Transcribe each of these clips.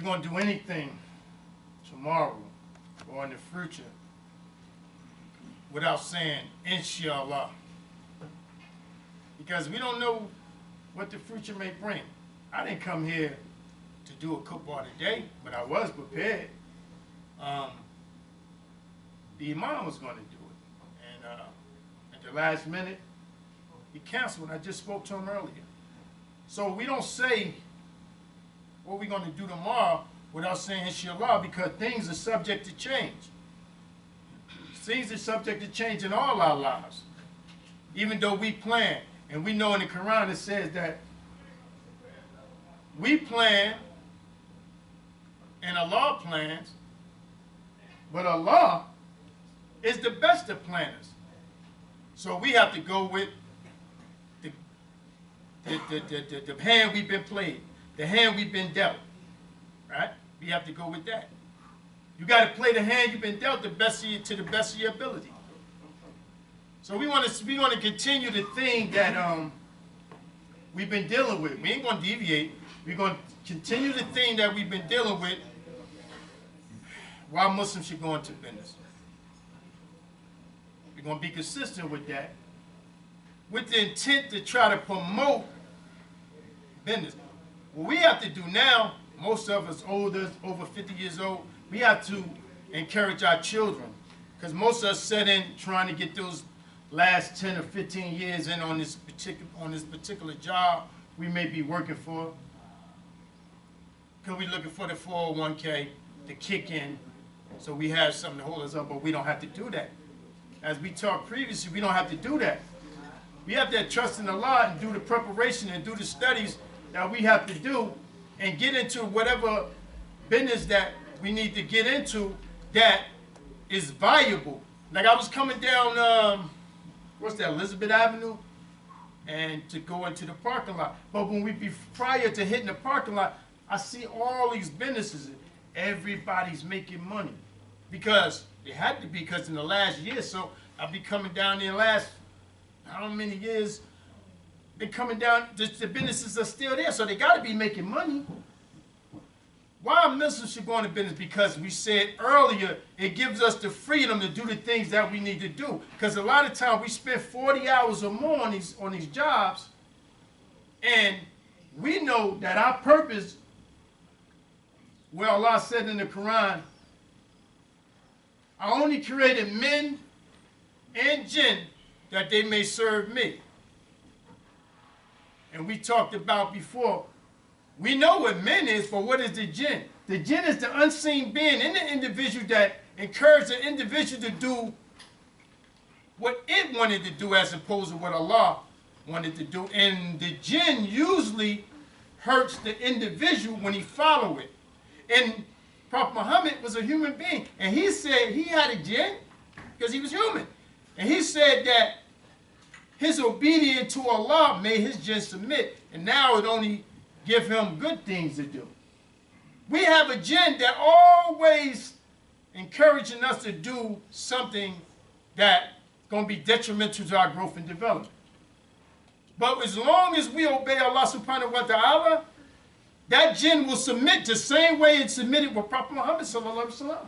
going to do anything tomorrow or in the future without saying, inshallah. Because we don't know what the future may bring. I didn't come here to do a football today, but I was prepared. The imam was going to do it. And at the last minute, he canceled. I just spoke to him earlier. So we don't say what we're going to do tomorrow without saying inshallah, because things are subject to change. Things are subject to change in all our lives. Even though we plan, and we know in the Quran it says that we plan and Allah plans, but Allah is the best of planners. So we have to go with the hand we've been played, the hand we've been dealt, right? We have to go with that. You got to play the hand you've been dealt to the best of your ability. So we want to continue the thing that we've been dealing with. We ain't going to deviate. We're going to continue the thing that we've been dealing with while Muslims should go into business. We're going to be consistent with that, with the intent to try to promote business. What we have to do now, most of us older, over 50 years old, we have to encourage our children, because most of us set in trying to get those last 10 or 15 years in on this particular job we may be working for, because we're looking for the 401k to kick in, so we have something to hold us up, but we don't have to do that. As we talked previously, we don't have to do that. We have to trust in Allah and do the preparation and do the studies that we have to do and get into whatever business that we need to get into that is valuable. Like I was coming down, what's that, Elizabeth Avenue, and to go into the parking lot. But when prior to hitting the parking lot, I see all these businesses. Everybody's making money because they had to be, because in the last year, so I'll be coming down there last, how many years, been coming down, the businesses are still there, so they got to be making money. Why Muslims should go into business? Because we said earlier, it gives us the freedom to do the things that we need to do. Because a lot of times we spend 40 hours or more on these jobs, and we know that our purpose, where Allah said in the Quran, I only created men and jinn that they may serve me. And we talked about before, we know what men is, but what is the jinn? The jinn is the unseen being in the individual that encourages the individual to do what it wanted to do as opposed to what Allah wanted to do. And the jinn usually hurts the individual when he follows it. And Prophet Muhammad was a human being. And he said he had a jinn because he was human. And he said that his obedience to Allah made his jinn submit. And now it only give him good things to do. We have a jinn that always encouraging us to do something that's going to be detrimental to our growth and development. But as long as we obey Allah subhanahu wa ta'ala, that jinn will submit the same way it submitted with Prophet Muhammad sallallahu alaihi wasallam.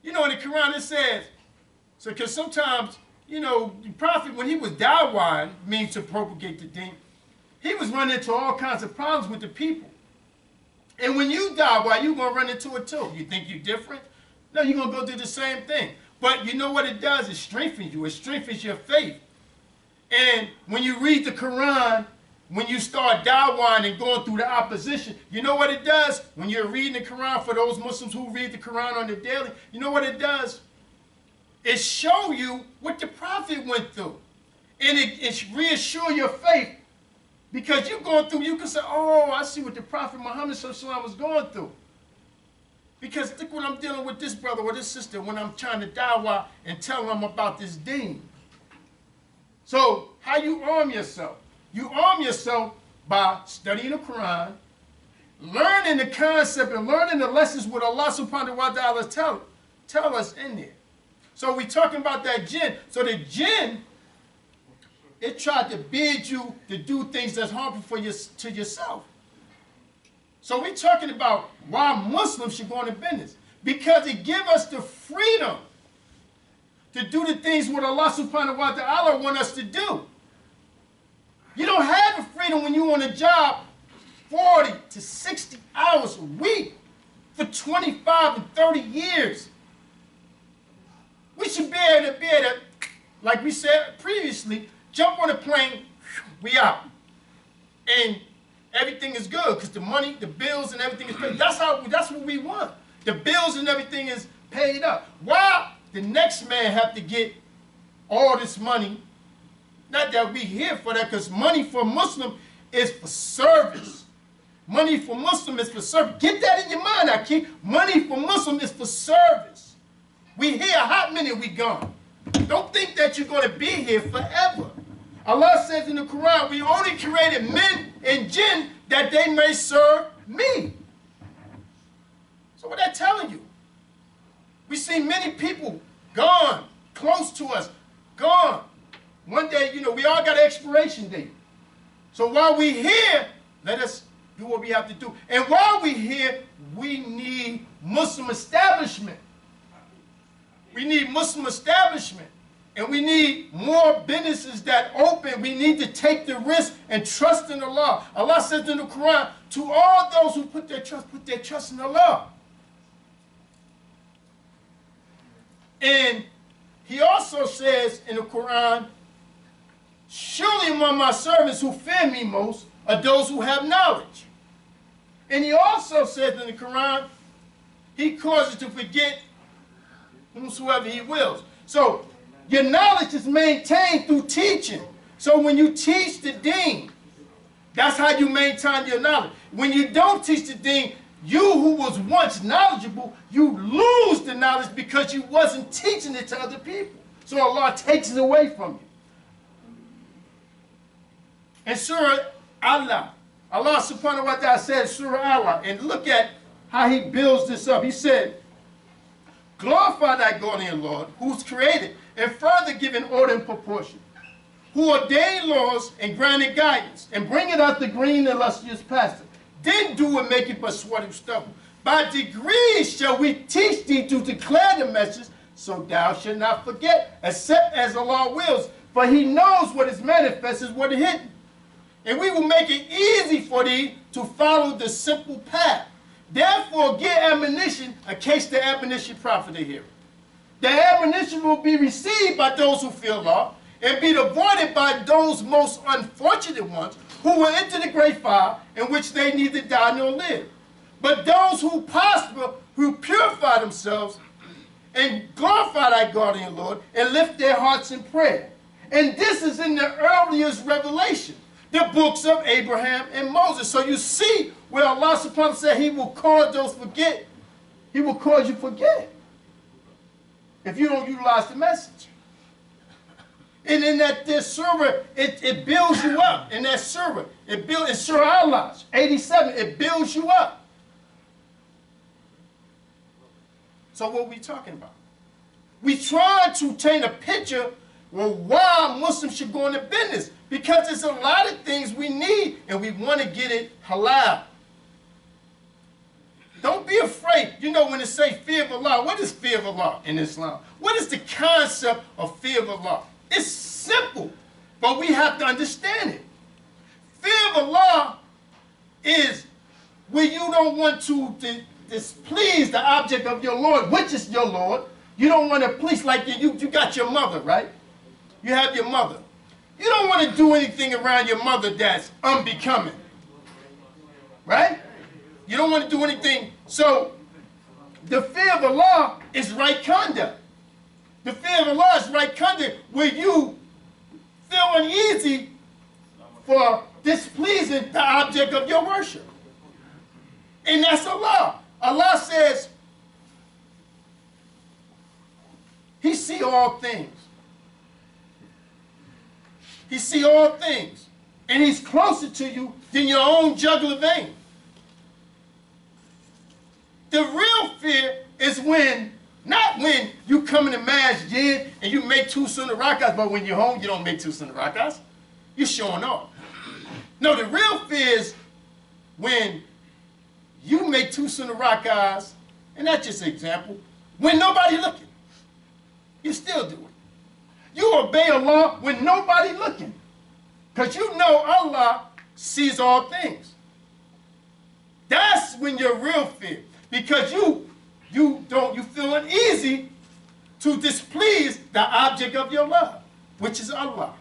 You know, in the Quran it says, so because sometimes, you know, the Prophet, when he was da'wah, means to propagate the deen, he was running into all kinds of problems with the people. And when you da'wah, you're going to run into it too. You think you're different? No, you're going to go through the same thing. But you know what it does? It strengthens you. It strengthens your faith. And when you read the Quran, when you start da'wah and going through the opposition, you know what it does? When you're reading the Quran, for those Muslims who read the Quran on the daily, you know what it does? It shows you what the Prophet went through. And it reassures your faith. Because you're going through, you can say, oh, I see what the Prophet Muhammad was going through. Because look what I'm dealing with this brother or this sister when I'm trying to da'wah and tell them about this deen. So how you arm yourself? You arm yourself by studying the Quran, learning the concept and learning the lessons what Allah subhanahu wa ta'ala tell us in there. So we're talking about that jinn. So the jinn, it tried to bid you to do things that's harmful to yourself. So we're talking about why Muslims should go into business. Because it gives us the freedom to do the things what Allah subhanahu wa ta'ala wants us to do. You don't have the freedom when you're on a job 40 to 60 hours a week for 25 and 30 years. We should be able to, like we said previously, jump on a plane, we out. And everything is good because the money, the bills and everything is paid. That's what we want. The bills and everything is paid up. Why the next man have to get all this money? Not that we here for that, because money for Muslim is for service. Money for Muslim is for service. Get that in your mind, Akeem. Money for Muslim is for service. We here a hot minute, we gone. Don't think that you're going to be here forever. Allah says in the Quran, we only created men and jinn that they may serve me. So what that telling you? We see many people gone, close to us, gone. One day, you know, we all got an expiration date. So while we here, let us do what we have to do. And while we here, we need Muslim establishment. We need Muslim establishment. And we need more businesses that open. We need to take the risk and trust in Allah. Allah says in the Quran, to all those who put their trust in Allah. And he also says in the Quran, surely among my servants who fear me most are those who have knowledge. And he also says in the Quran, he causes to forget whomsoever he wills. So your knowledge is maintained through teaching. So when you teach the deen, that's how you maintain your knowledge. When you don't teach the deen, you who was once knowledgeable, you lose the knowledge because you wasn't teaching it to other people. So Allah takes it away from you. And Surah Allah, Allah subhanahu wa ta'ala said, Surah Allah, and look at how he builds this up. He said, glorify thy God and Lord, who's created, and further given order and proportion, who ordained laws and granted guidance, and bringeth out the green and lustrous pasture. Then do and make it but sweat and stubble. By degrees shall we teach thee to declare the message, so thou shalt not forget, except as Allah wills. For he knows what is manifest is what is hidden. And we will make it easy for thee to follow the simple path. Therefore give admonition in case the admonition profit the hearer. The admonition will be received by those who fear Allah, and be avoided by those most unfortunate ones who will enter the great fire, in which they neither die nor live. But those who prosper, who purify themselves, and glorify thy God and Lord, and lift their hearts in prayer. And this is in the earliest revelation, the books of Abraham and Moses. So you see where Allah subhanahu wa ta'ala said he will cause those forget. He will cause you forget if you don't utilize the message. And in that this surah, it builds you up. In that surah, it builds in Surah Allah, 87, it builds you up. So what are we talking about? We try to paint a picture of why Muslims should go into business. Because there's a lot of things we need, and we want to get it halal. Don't be afraid. You know when they say fear of Allah, what is fear of Allah in Islam? What is the concept of fear of Allah? It's simple, but we have to understand it. Fear of Allah is where you don't want to displease the object of your Lord, which is your Lord. You don't want to please, like you got your mother, right? You have your mother. You don't want to do anything around your mother that's unbecoming, right? You don't want to do anything. So the fear of Allah is right conduct. The fear of Allah is right conduct where you feel uneasy for displeasing the object of your worship. And that's Allah. Allah says he see all things. He see all things. And he's closer to you than your own jugular vein. The real fear is when, not when you come in the masjid and you make 2 sunnah rakats, but when you're home, you don't make 2 sunnah rakats. You're showing off. No, the real fear is when You make 2 sunnah rakahs, and that's just an example, when nobody looking. You still do it. You obey Allah when nobody looking. Because you know Allah sees all things. That's when you're real fear. Because you feel uneasy to displease the object of your love, which is Allah.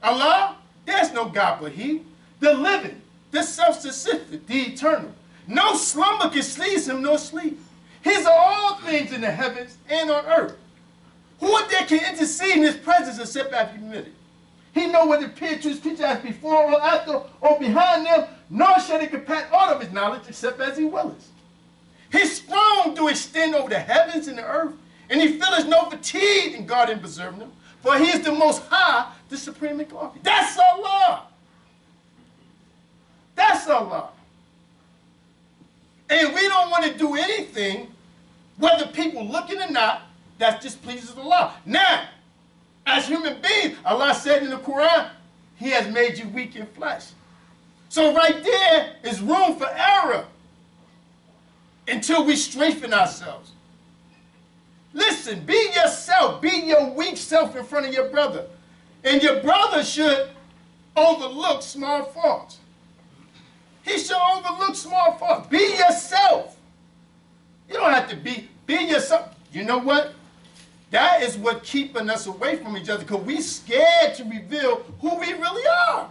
Allah, there's no God but He, the living, the self-sufficient, the eternal. No slumber can seize Him nor sleep. His are all things in the heavens and on earth. Who there can intercede in His presence except after humility? He know what appeared to His creatures as before or after or behind them, nor shall they compare all of His knowledge except as He willeth. His throne do extend over the heavens and the earth, and He feeleth no fatigue in guarding and preserving them, for He is the most high, the supreme in glory. That's Allah. That's Allah. And we don't want to do anything, whether people looking or not, that displeases Allah. Now, as human beings, Allah said in the Quran, He has made you weak in flesh. So right there is room for error until we strengthen ourselves. Listen, be yourself. Be your weak self in front of your brother. And your brother should overlook small faults. He should overlook small faults. Be yourself. You don't have to be yourself. You know what? That is what keeping us away from each other, because we scared to reveal who we really are.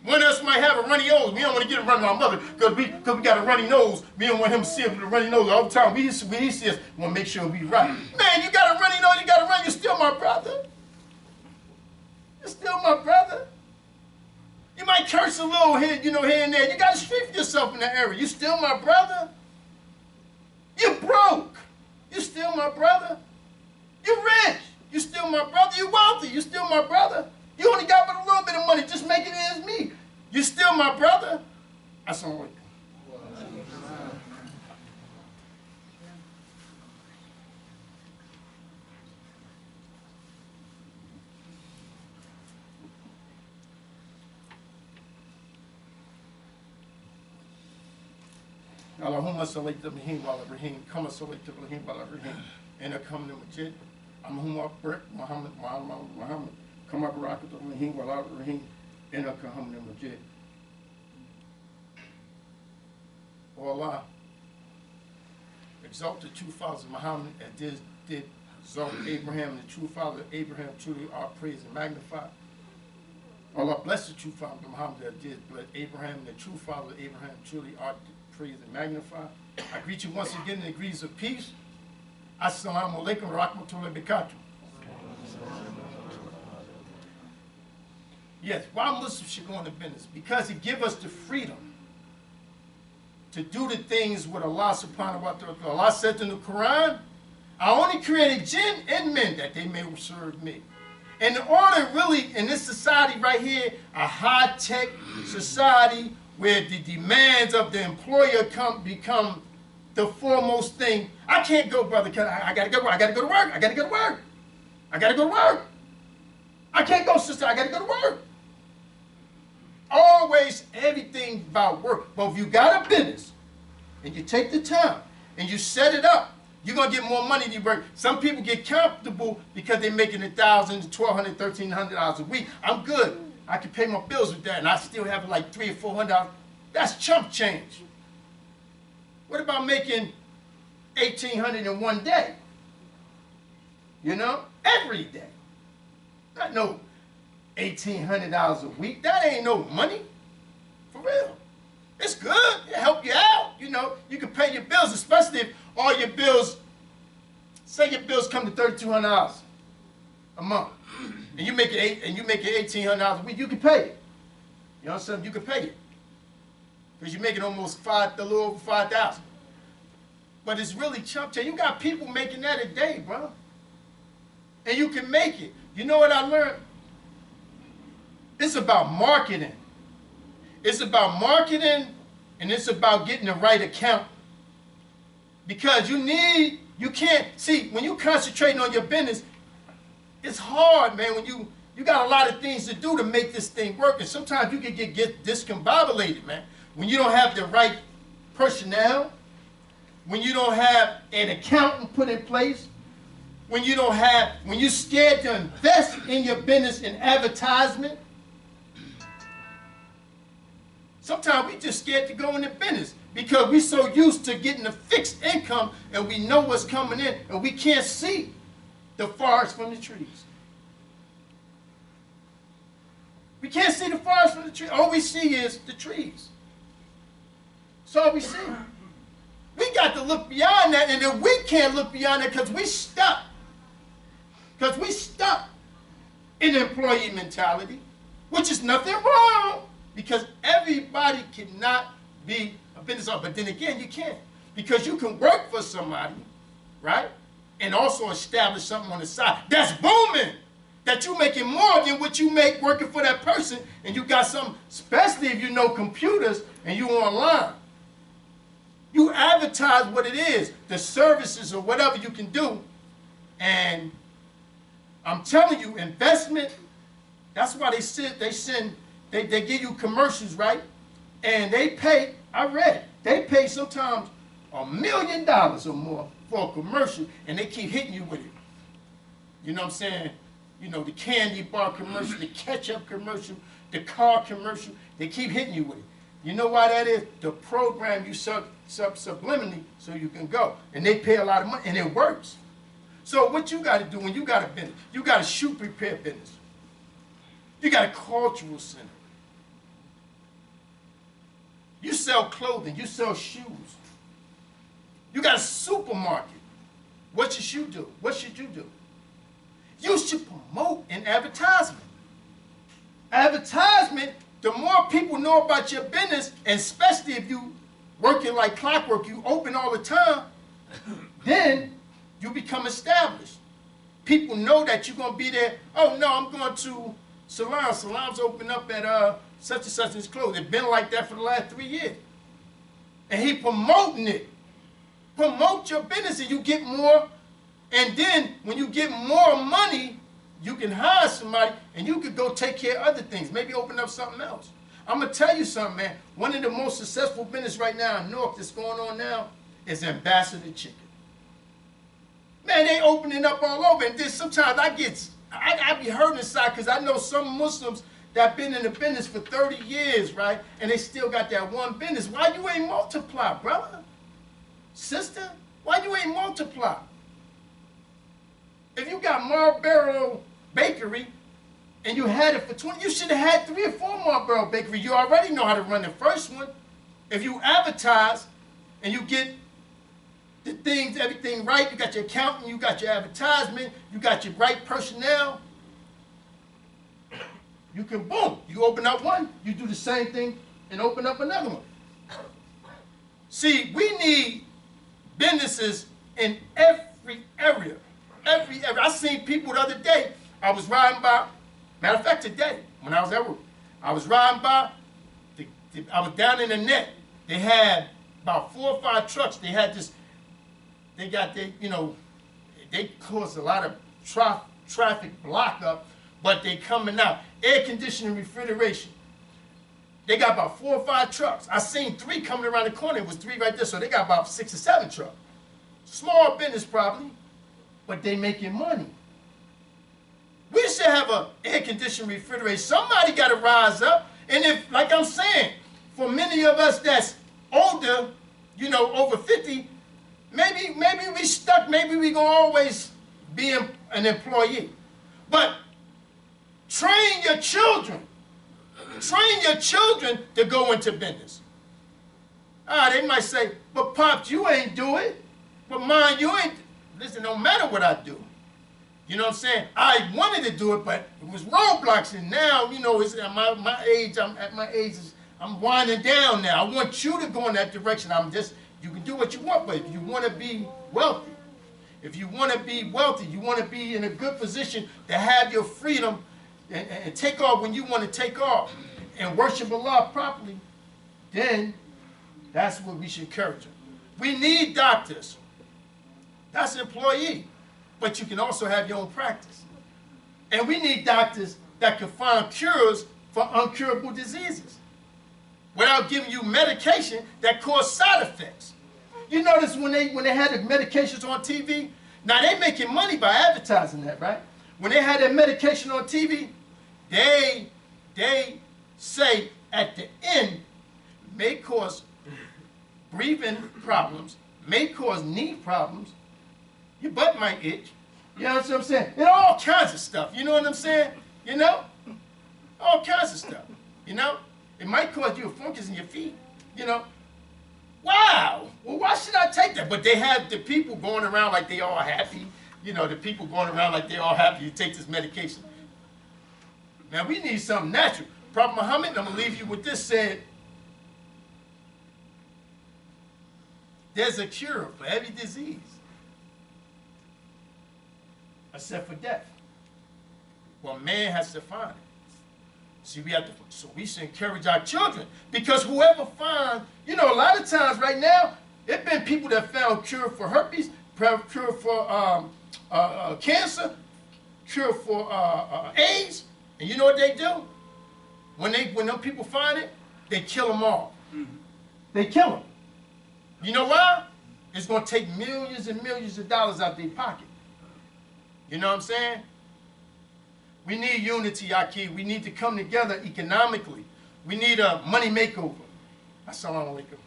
One of us might have a runny nose. We don't want to get a run on our mother because we got a runny nose. We don't want him to see us with a runny nose all the time. We see us, we want to make sure we right. Man, you got a runny nose, you got a run, you're still my brother. You're still my brother. You might curse a little here, here and there. You got to strengthen yourself in that area. You still my brother. You broke. You still my brother. You rich. You still my brother. You wealthy. You still my brother. You only got but a little bit of money. Just make it as me. You still my brother. That's all right. Allahumma salli tabihim wa rahim, kama salli tabihim wa rahim, and a come to Majid. Allahumma barik Muhammad, kama barakat tabihim wa rahim, and a come to Majid. O Allah, exalt the true fathers of Muhammad as did exalt Abraham, and the true father of Abraham truly are praised and magnified. Allah bless the true father of Muhammad as did bless Abraham, and the true father of Abraham truly are praised and magnified. I greet you once again in the degrees of peace. Assalamu alaikum wa rahmatullahi wa barakatuh. Yes, why Muslims should go into business? Because it gives us the freedom to do the things what Allah subhanahu wa ta'ala. Allah said in the Quran, I only created jinn and men that they may serve me. And in order really, in this society right here, a high-tech society where the demands of the employer become the foremost thing. I can't go, brother. I gotta go. I gotta go to work. I gotta go to work. I gotta go to work. I can't go, sister. I gotta go to work. Always everything about work. But if you got a business and you take the time and you set it up, you're gonna get more money than you work. Some people get comfortable because they're making $1,000, $1,200, $1,300 a week. I'm good. I can pay my bills with that, and I still have like $300 or $400. That's chump change. What about making $1,800 in one day? You know, every day. Not no $1,800 a week. That ain't no money, for real. It's good. It help you out. You know, you can pay your bills, especially if all your bills. Say your bills come to $3,200 a month. And you make it $1,800 a week, you can pay it. You know what I'm saying? You can pay it. Because you're making almost a little over 5,000. But it's really chump change. You got people making that a day, bro. And you can make it. You know what I learned? It's about marketing. It's about marketing, and it's about getting the right account. Because you can't, see, when you concentrating on your business, it's hard, man, when you You got a lot of things to do to make this thing work. And sometimes you can get discombobulated, man. When you don't have the right personnel, when you don't have an accountant put in place, when you're scared to invest in your business in advertisement. Sometimes we just scared to go into business because we're so used to getting a fixed income and we know what's coming in and we can't see the forest from the trees. We can't see the forest from the trees. All we see is the trees. That's all we see. We got to look beyond that, and then we can't look beyond that because we stuck. Because we stuck in the employee mentality, which is nothing wrong, because everybody cannot be a business owner. But then again, you can't, because you can work for somebody, right, and also establish something on the side that's booming, that you're making more than what you make working for that person, and you got something, especially if you know computers and you online. You advertise what it is, the services or whatever you can do, and I'm telling you, investment, that's why they give you commercials, right? And they pay, I read, they pay sometimes $1 million or more for a commercial, and they keep hitting you with it. You know what I'm saying? You know, the candy bar commercial, the ketchup commercial, the car commercial, they keep hitting you with it. You know why that is? To program you subliminally so you can go. And they pay a lot of money, and it works. So what you got to do when you got a business, you got a shoe repair business. You got a cultural center. You sell clothing. You sell shoes. You got a supermarket. What should you do? What should you do? You should promote an advertisement. Advertisement, the more people know about your business, and especially if you working like clockwork, you open all the time, then you become established. People know that you're going to be there. Oh, no, I'm going to Salon. Salon's open up at such and such and it's closed. It's been like that for the last 3 years. And he promoting it. Promote your business and you get more. And then when you get more money, you can hire somebody and you could go take care of other things. Maybe open up something else. I'm going to tell you something, man. One of the most successful business right now in North that's going on now is Ambassador Chicken. Man, they opening up all over. And then sometimes I be hurting inside because I know some Muslims that been in the business for 30 years, right? And they still got that one business. Why you ain't multiply, brother? Sister? Why you ain't multiply? If you got Marlboro Bakery and you had it for 20, you should have had 3 or 4 Marlboro Bakery. You already know how to run the first one. If you advertise and you get the things, everything right, you got your accountant, you got your advertisement, you got your right personnel, you can, boom, you open up one, you do the same thing and open up another one. See, we need businesses in every area. Every area. I seen people the other day, I was riding by, matter of fact today, when I was at work, I was riding by, I was down in the net. They had about 4 or 5 trucks. They had this, they caused a lot of traffic block up, but they coming out. Air conditioning, refrigeration. They got about 4 or 5 trucks. I seen 3 coming around the corner. It was 3 right there, so they got about 6 or 7 trucks. Small business probably, but they making money. We should have an air conditioning refrigerator. Somebody got to rise up. And if, like I'm saying, for many of us that's older, you know, over 50, maybe we stuck, maybe we gonna always be an employee. But train your children. Train your children to go into business. They might say, but Pops, you ain't do it. But Mom, you ain't. Listen, no matter what I do. You know what I'm saying? I wanted to do it, but it was roadblocks. And now, you know, it's at my age, I'm winding down now. I want you to go in that direction. You can do what you want, but if you want to be wealthy, you want to be in a good position to have your freedom and take off when you want to take off and worship Allah properly, then that's what we should encourage them. We need doctors. That's an employee. But you can also have your own practice. And we need doctors that can find cures for uncurable diseases without giving you medication that cause side effects. You notice when they had the medications on TV, now they making money by advertising that, right? When they had that medication on TV, they say at the end may cause breathing problems, may cause knee problems, your butt might itch. You know what I'm saying? And all kinds of stuff. You know what I'm saying? You know? All kinds of stuff. You know? It might cause you a fungus in your feet. You know? Wow! Well, why should I take that? But they have the people going around like they all happy. You know, the people going around like they all happy to take this medication. Now, we need something natural. Prophet Muhammad, I'm going to leave you with this, said, there's a cure for every disease, except for death. Well, man has to find it. See, so we should encourage our children, because whoever finds, you know, a lot of times right now, there have been people that found cure for herpes, cure for cancer, cure for AIDS, and you know what they do? When them people find it, they kill them all. They kill them. You know why? It's going to take millions and millions of dollars out their pocket. You know what I'm saying? We need unity, Yaqub. We need to come together economically. We need a money makeover. Assalamu alaikum.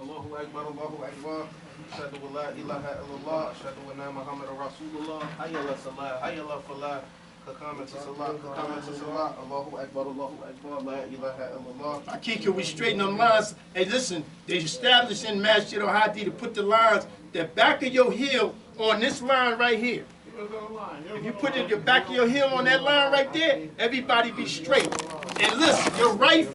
Allahu Akbar, Allahu Akbar. Ashhadu an la ilaha illallah. Ashhadu anna Muhammadan Rasulullah. Hayya ala salah, hayya ala falah. Kakama to salah, kakama to salah. Allahu Akbar, Allahu Akbar. La ilaha illallah. Yaqub, can we straighten them lines? Hey, listen, they established in Masjid al-Hadi to put the lines, the back of your heel on this line right here. If you put your back of your heel on that line right there, everybody be straight. And listen, your right